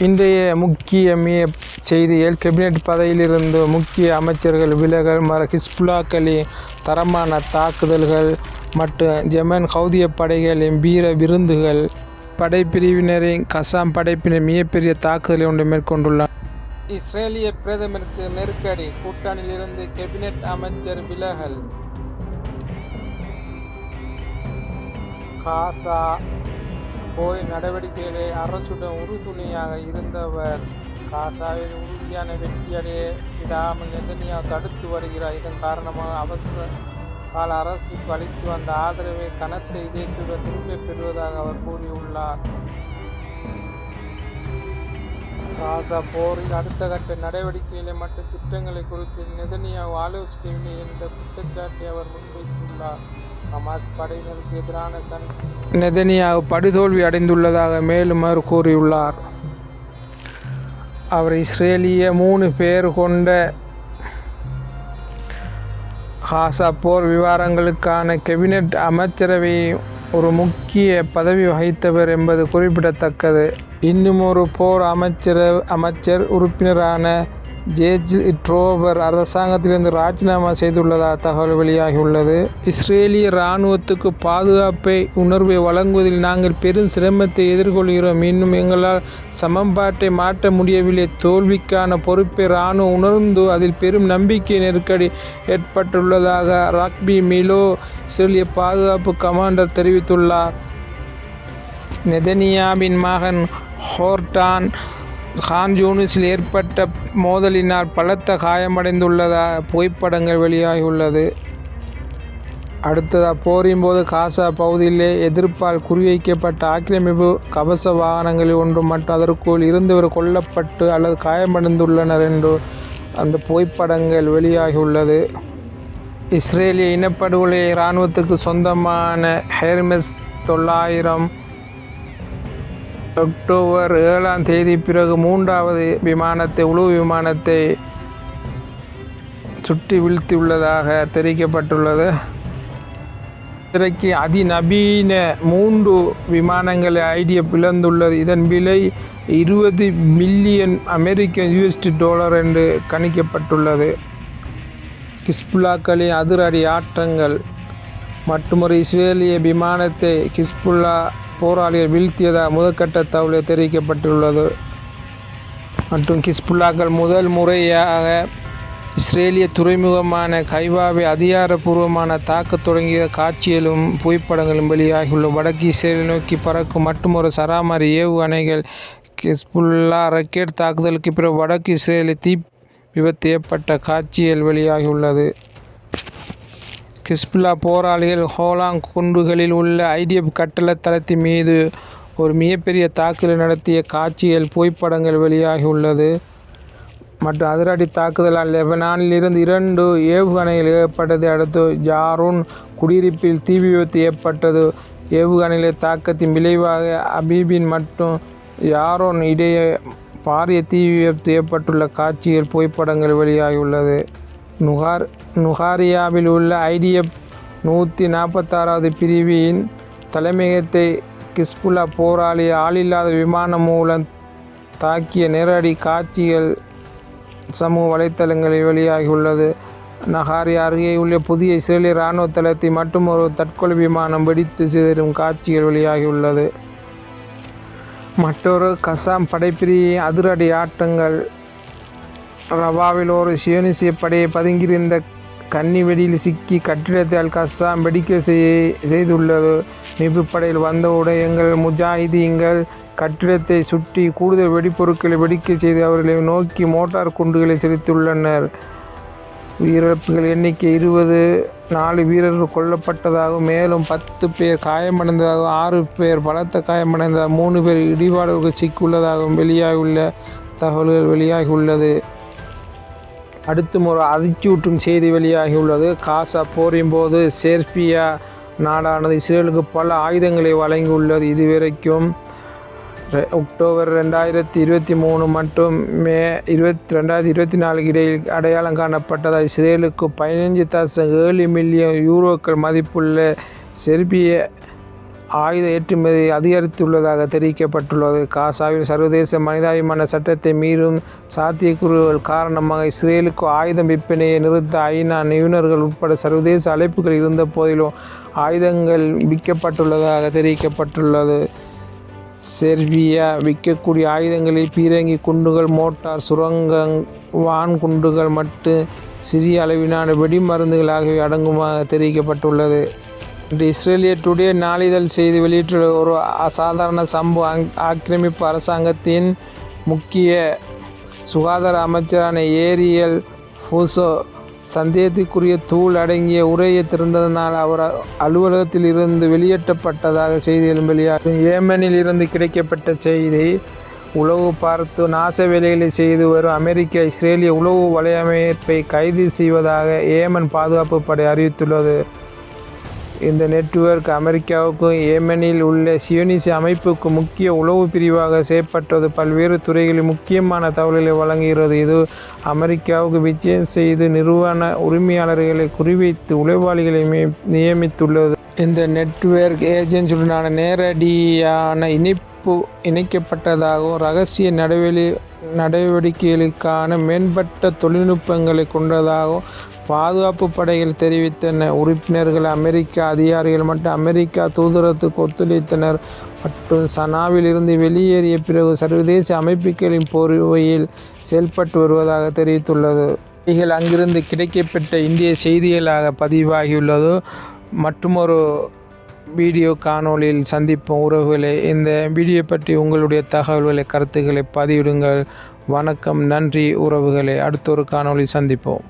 இன்றைய முக்கிய செய்திகள் கேபினட் பதவியிலிருந்து முக்கிய அமைச்சர்கள் விலகல், ஹிஸ்புல்லாக்களின் தரமான தாக்குதல்கள் மற்றும் ஜெமன் ஹவுதிய படைகளின் வீர விருந்துகள். படைப்பிரிவினரின் கசாம் படைப்பினர் மிகப்பெரிய தாக்குதலை ஒன்று மேற்கொண்டுள்ளனர். இஸ்ரேலிய பிரதமருக்கு நெருக்கடி, கூட்டணியிலிருந்து கேபினட் அமைச்சர் விலகல். காசா போர் நடவடிக்கைகளை அரசுடன் உறுதுணையாக இருந்தவர் காசாவில் உறுதியான வெற்றியடைய விடாமல் நெதன்யாகு தடுத்து வருகிறார். இதன் காரணமாக அவசர கால அரசுக்கு அளித்து வந்த ஆதரவை கனத்த இதயத்துடன் திரும்பப் பெறுவதாக அவர் கூறியுள்ளார். காசா போரில் அடுத்த கட்ட நடவடிக்கைகளை மற்றும் திட்டங்களை குறித்து நெதன்யாகு ஆலோசிக்கவில்லை என்ற குற்றச்சாட்டை அவர் முன்வைத்துள்ளார். ஹமாஸ் படையினருக்கு எதிரான நெதன்யாகு படுதோல்வி அடைந்துள்ளதாக மேலும் அவர் கூறியுள்ளார். அவர் இஸ்ரேலிய 3 பேர் கொண்ட காசா போர் விவகாரங்களுக்கான கேபினட் அமைச்சரவையில் ஒரு முக்கிய பதவி வகித்தவர் என்பது குறிப்பிடத்தக்கது. இன்னுமொரு போர் அமைச்சர் உறுப்பினரான ஜேஜ் ட்ரோவர் அரசாங்கத்திலிருந்து ராஜினாமா செய்துள்ளதாக தகவல் வெளியாகியுள்ளது. இஸ்ரேலிய இராணுவத்துக்கு பாதுகாப்பை உணர்வை வழங்குவதில் நாங்கள் பெரும் சிரமத்தை எதிர்கொள்கிறோம். இன்னும் எங்களால் சமன்பாட்டை மாற்ற முடியவில்லை. தோல்விக்கான பொறுப்பை இராணுவம் உணர்ந்து அதில் பெரும் நம்பிக்கை நெருக்கடி ஏற்பட்டுள்ளதாக ராக்பி மிலோ இஸ்ரேலிய பாதுகாப்பு கமாண்டர் தெரிவித்துள்ளார். நெதன்யாவின் மகன் ஹோர்டான் கான் யூனிஸில் ஏற்பட்ட மோதலினால் பலத்த காயமடைந்துள்ளதாக புகைப்படங்கள் வெளியாகியுள்ளது. அடுத்ததாக போரின் போது காசா பகுதியிலே எதிர்ப்பால் குறிவைக்கப்பட்ட ஆக்கிரமிப்பு கவச வாகனங்களில் ஒன்று மற்றும் அதற்குள் இருந்தவர் கொல்லப்பட்டு அல்லது காயமடைந்துள்ளனர் என்று அந்த புகைப்படங்கள் வெளியாகியுள்ளது. இஸ்ரேலிய இனப்படுகொலை இராணுவத்துக்கு சொந்தமான ஹெர்மெஸ் 900 அக்டோபர் 7 பிறகு 3வது உளவு விமானத்தை சுற்றி வீழ்த்தியுள்ளதாக தெரிவிக்கப்பட்டுள்ளது. இன்றைக்கு அதிநவீன 3 விமானங்களை IDF இழந்துள்ளது. இதன் விலை $20 மில்லியன் $US என்று கணிக்கப்பட்டுள்ளது. ஹிஸ்புல்லாக்களின் அதிரடி ஆட்டங்கள். மற்றொரு இஸ்ரேலிய விமானத்தை ஹிஸ்புல்லா போராளிகள் வீழ்த்தியதாக முதற்கட்ட தகவல் தெரிவிக்கப்பட்டுள்ளது. மற்றும் ஹிஸ்புல்லாக்கள் முதல் முறையாக இஸ்ரேலிய துறைமுகமான கைவாவை அதிகாரப்பூர்வமான தாக்கத் தொடங்கிய காட்சிகளும் புகைப்படங்களும் வெளியாகியுள்ள. வடக்கு இஸ்ரேலை நோக்கி பறக்கும் மற்றொரு சராமரி ஏவுகணைகள். ஹிஸ்புல்லா ராக்கெட் தாக்குதலுக்கு பிறகு வடக்கு இஸ்ரேலில் தீ விபத்து ஏற்பட்ட காட்சிகள் வெளியாகியுள்ளது. ஹிஸ்புல்லா போராளிகள் கோலான் குன்றுகளில் உள்ள IDF கட்டளை தளத்தின் மீது ஒரு மிகப்பெரிய தாக்குதல் நடத்திய காட்சிகள் புகைப்படங்கள் வெளியாகியுள்ளது. மற்றும் அதிரடி தாக்குதலால் லெபனானில் இருந்து 2 ஏவுகணைகள் ஏற்பட்டதை அடுத்து ஜாரூன் குடியிருப்பில் தீ விபத்து ஏற்பட்டது. ஏவுகணைகளின் தாக்கத்தின் விளைவாக அபீபின் மற்றும் யாரோன் இடையே பாரிய தீ விபத்து ஏற்பட்டுள்ள காட்சிகள் புகைப்படங்கள் வெளியாகியுள்ளது. நுகாரியாவில் உள்ள IDF 146வது பிரிவின் தலைமையகத்தை ஹிஸ்புல்லா போராளி ஆளில்லாத விமானம் மூலம் தாக்கிய நேரடி காட்சிகள் சமூக வலைத்தளங்களில் வெளியாகியுள்ளது. நகாரியா அருகே உள்ள புதிய இஸ்ரேலிய இராணுவ தளத்தை மற்றொரு தற்கொலை விமானம் வெடித்து சிதறும் காட்சிகள் வெளியாகியுள்ளது. மற்றொரு கசாம் படைப்பிரிவின் அதிரடி ஆட்டங்கள். ரபாவில் ஒரு சியோனிசிய படையை பதுங்கியிருந்த கன்னி வெடியில் சிக்கி கட்டிடத்தை கசாம் வெடிக்க செய்துள்ளது. மீட்பு படையில் வந்தவுடன் எங்கள் முஜாஹிதீன்கள் கட்டிடத்தை சுற்றி கூடுதல் வெடிப்பொருட்களை வெடிக்க செய்து அவர்களை நோக்கி மோட்டார் குண்டுகளை செலுத்தியுள்ளனர். உயிரிழப்புகள் எண்ணிக்கை 4 வீரர்கள் கொல்லப்பட்டதாகவும் மேலும் 10 பேர் காயமடைந்ததாகவும் 6 பேர் பலத்த காயமடைந்ததாகவும் 3 பேர் இடிபாடுகளுக்கு சிக்கியுள்ளதாகவும் வெளியாகியுள்ள தகவல்கள் வெளியாகியுள்ளது. அடுத்தும் ஒரு அதிர்ச்சியூட்டும் செய்தி வெளியாகியுள்ளது. காசா போரின் போது செர்பியா நாடானது இஸ்ரேலுக்கு பல ஆயுதங்களை வழங்கியுள்ளது. இதுவரைக்கும் அக்டோபர் 2023 மற்றும் மே 2024 இடையில் அடையாளம் காணப்பட்டதால் இஸ்ரேலுக்கு €15.7 மில்லியன் மதிப்புள்ள செர்பிய ஆயுத ஏற்றுமதி அதிகரித்துள்ளதாக தெரிவிக்கப்பட்டுள்ளது. காசாவில் சர்வதேச மனிதாபிமான சட்டத்தை மீறும் சாத்தியக்கூறுகள் காரணமாக இஸ்ரேலுக்கு ஆயுத விற்பனையை நிறுத்த ஐநா நிபுணர்கள் உட்பட சர்வதேச அழைப்புகள் இருந்த போதிலும் ஆயுதங்கள் விற்கப்பட்டுள்ளதாக தெரிவிக்கப்பட்டுள்ளது. செர்பியா விற்கக்கூடிய ஆயுதங்களில் பீரங்கி குண்டுகள், மோட்டார், சுரங்க வான் குண்டுகள் மற்றும் சிறிய அளவிலான வெடிமருந்துகள் ஆகியவை அடங்குமாக தெரிவிக்கப்பட்டுள்ளது. இன்று இஸ்ரேலிய டுடே நாளிதழ் செய்தி வெளியிட்டுள்ள ஒரு அசாதாரண சம்பவம் ஆக்கிரமிப்பு அரசாங்கத்தின் முக்கிய சுகாதார அமைச்சரான ஏரியல் ஃபூசோ சந்தேகத்திற்குரிய தூள் அடங்கிய உரையை திறந்ததனால் அவர் அலுவலகத்தில் இருந்து வெளியேற்றப்பட்டதாக செய்திகள் வெளியாகும். ஏமனில் இருந்து கிடைக்கப்பட்ட செய்தி. உளவு பார்த்து நாச வேலைகளை செய்து வரும் அமெரிக்க இஸ்ரேலிய உளவு வலையமைப்பை கைது செய்வதாக ஏமன் பாதுகாப்பு படை அறிவித்துள்ளது. இந்த நெட்வொர்க் அமெரிக்காவுக்கும் ஏமனில் உள்ள சியோனிச அமைப்புக்கு முக்கிய உளவு பிரிவாக செயற்பட்டது. பல்வேறு துறைகளில் முக்கியமான தகவல்களை வழங்குகிறது. இது அமெரிக்காவுக்கு விஜயம் செய்து நிறுவன உரிமையாளர்களை குறிவைத்து உளவாளிகளை நியமித்துள்ளது. இந்த நெட்வொர்க் ஏஜென்சியுடனான நேரடியான இணைக்கப்பட்டதாகவும் இரகசிய நடவடிக்கைகளுக்கான மேம்பட்ட தொழில்நுட்பங்களை கொண்டதாகவும் பாதுகாப்பு படைகள் தெரிவித்தன. உறுப்பினர்கள் அமெரிக்க அதிகாரிகள் மற்றும் அமெரிக்கா தூதரகத்துக்கு ஒத்துழைத்தனர் மற்றும் சனாவில் இருந்து வெளியேறிய பிறகு சர்வதேச அமைப்புகளின் போர்வையில் செயல்பட்டு வருவதாக தெரிவித்துள்ளது. இவைகள் அங்கிருந்து கிடைக்கப்பட்ட இந்திய செய்திகளாக பதிவாகியுள்ளது. மற்றுமொரு வீடியோ காணொளியில் சந்திப்போம் உறவுகளே. இந்த வீடியோ பற்றி உங்களுடைய தகவல்களை, கருத்துக்களை பதிவிடுங்கள். வணக்கம், நன்றி உறவுகளே. அடுத்த ஒரு காணொளி சந்திப்போம்.